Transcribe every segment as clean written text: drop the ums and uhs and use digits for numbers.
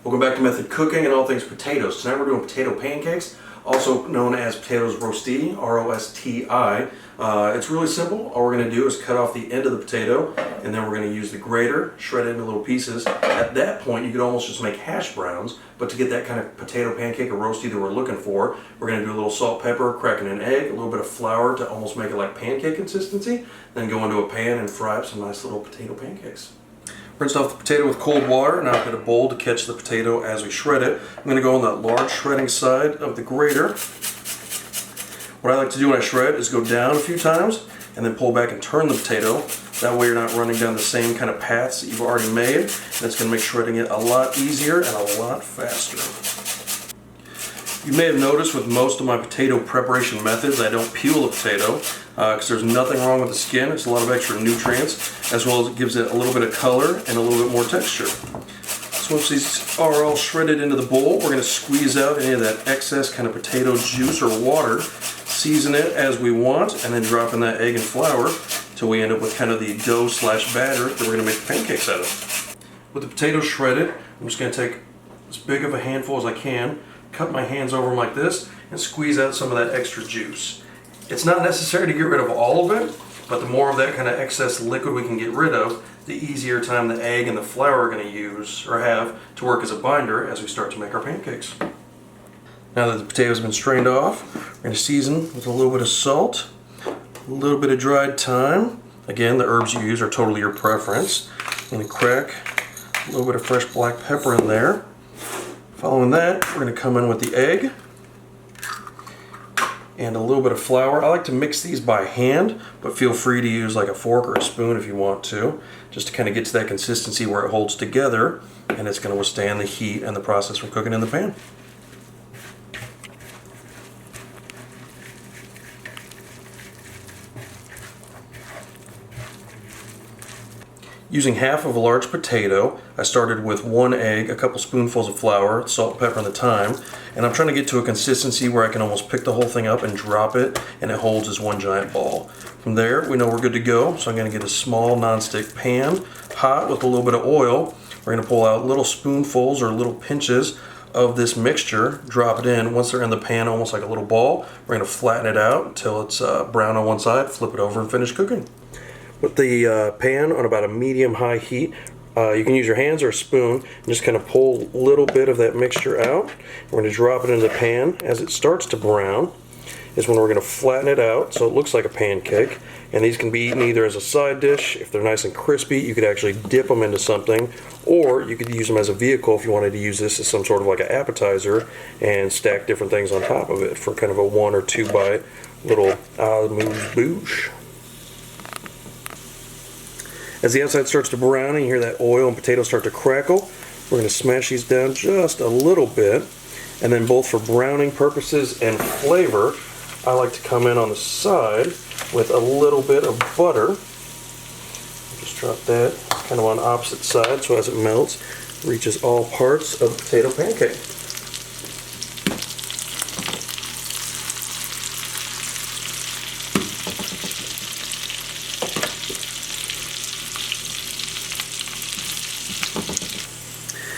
Welcome back to Method Cooking and all things potatoes. Tonight we're doing potato pancakes, also known as potatoes rosti, R-O-S-T-I. It's really simple. All we're going to do is cut off the end of the potato, and then we're going to use the grater, shred it into little pieces. At that point, you could almost just make hash browns, but to get that kind of potato pancake or roasty that we're looking for, we're going to do a little salt, pepper, cracking an egg, a little bit of flour to almost make it like pancake consistency, then go into a pan and fry up some nice little potato pancakes. Rinsed off the potato with cold water. Now I've got a bowl to catch the potato as we shred it. I'm going to go on that large shredding side of the grater. What I like to do when I shred is go down a few times and then pull back and turn the potato. That way you're not running down the same kind of paths that you've already made. And it's going to make shredding it a lot easier and a lot faster. You may have noticed with most of my potato preparation methods I don't peel the potato because there's nothing wrong with the skin. It's a lot of extra nutrients, as well as it gives it a little bit of color and a little bit more texture. So once these are all shredded into the bowl, we're going to squeeze out any of that excess kind of potato juice or water, season it as we want, and then drop in that egg and flour until we end up with kind of the dough slash batter that we're going to make the pancakes out of. With the potatoes shredded, I'm just going to take as big of a handful as I can, cut my hands over them like this, and squeeze out some of that extra juice. It's not necessary to get rid of all of it, but the more of that kind of excess liquid we can get rid of, the easier time the egg and the flour are going to use or have to work as a binder as we start to make our pancakes. Now that the potatoes have been strained off, we're going to season with a little bit of salt, a little bit of dried thyme. Again, the herbs you use are totally your preference. I'm going to crack a little bit of fresh black pepper in there. Following that, we're going to come in with the egg and a little bit of flour. I like to mix these by hand, but feel free to use like a fork or a spoon if you want to, just to kind of get to that consistency where it holds together and it's going to withstand the heat and the process from cooking in the pan. Using half of a large potato, I started with 1 egg, a couple spoonfuls of flour, salt, pepper, and the thyme, and I'm trying to get to a consistency where I can almost pick the whole thing up and drop it, and it holds as one giant ball. From there, we know we're good to go, so I'm going to get a small nonstick pan, hot with a little bit of oil. We're going to pull out little spoonfuls or little pinches of this mixture, drop it in. Once they're in the pan, almost like a little ball, we're going to flatten it out until it's brown on one side, flip it over, and finish cooking. With the pan on about a medium-high heat, you can use your hands or a spoon and just kind of pull a little bit of that mixture out. We're going to drop it into the pan. As it starts to brown is when we're going to flatten it out so it looks like a pancake. And these can be eaten either as a side dish. If they're nice and crispy, you could actually dip them into something, or you could use them as a vehicle if you wanted to use this as some sort of like an appetizer and stack different things on top of it for kind of a 1 or 2 bite little amuse-bouche. As the outside starts to brown and you hear that oil and potatoes start to crackle, we're going to smash these down just a little bit. And then both for browning purposes and flavor, I like to come in on the side with a little bit of butter. Just drop that kind of on opposite sides so as it melts, it reaches all parts of the potato pancake.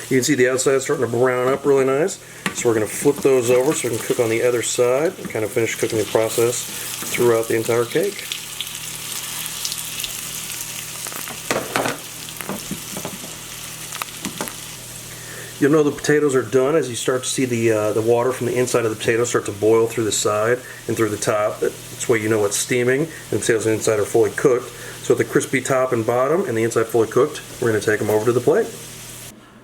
You can see the outside starting to brown up really nice. So we're going to flip those over so we can cook on the other side and kind of finish cooking the process throughout the entire cake. You'll know the potatoes are done as you start to see the water from the inside of the potato start to boil through the side and through the top. That's why you know it's steaming and the potatoes on the inside are fully cooked. So with the crispy top and bottom and the inside fully cooked, we're going to take them over to the plate.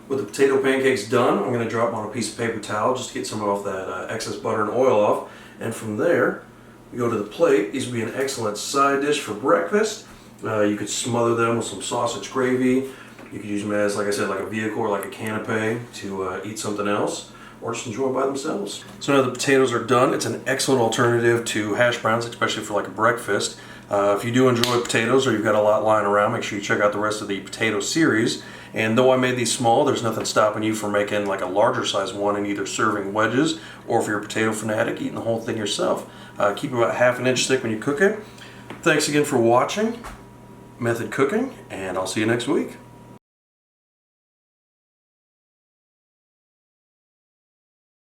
With the potato pancakes done, I'm going to drop them on a piece of paper towel just to get some of that excess butter and oil off. And from there, we go to the plate. These would be an excellent side dish for breakfast. You could smother them with some sausage gravy. You could use them as, like I said, like a vehicle or like a canapé to eat something else, or just enjoy by themselves. So now the potatoes are done. It's an excellent alternative to hash browns, especially for like a breakfast. If you do enjoy potatoes or you've got a lot lying around, make sure you check out the rest of the potato series. And though I made these small, there's nothing stopping you from making like a larger size one and either serving wedges, or if you're a potato fanatic, eating the whole thing yourself. Keep it about 1/2 inch thick when you cook it. Thanks again for watching Method Cooking, and I'll see you next week.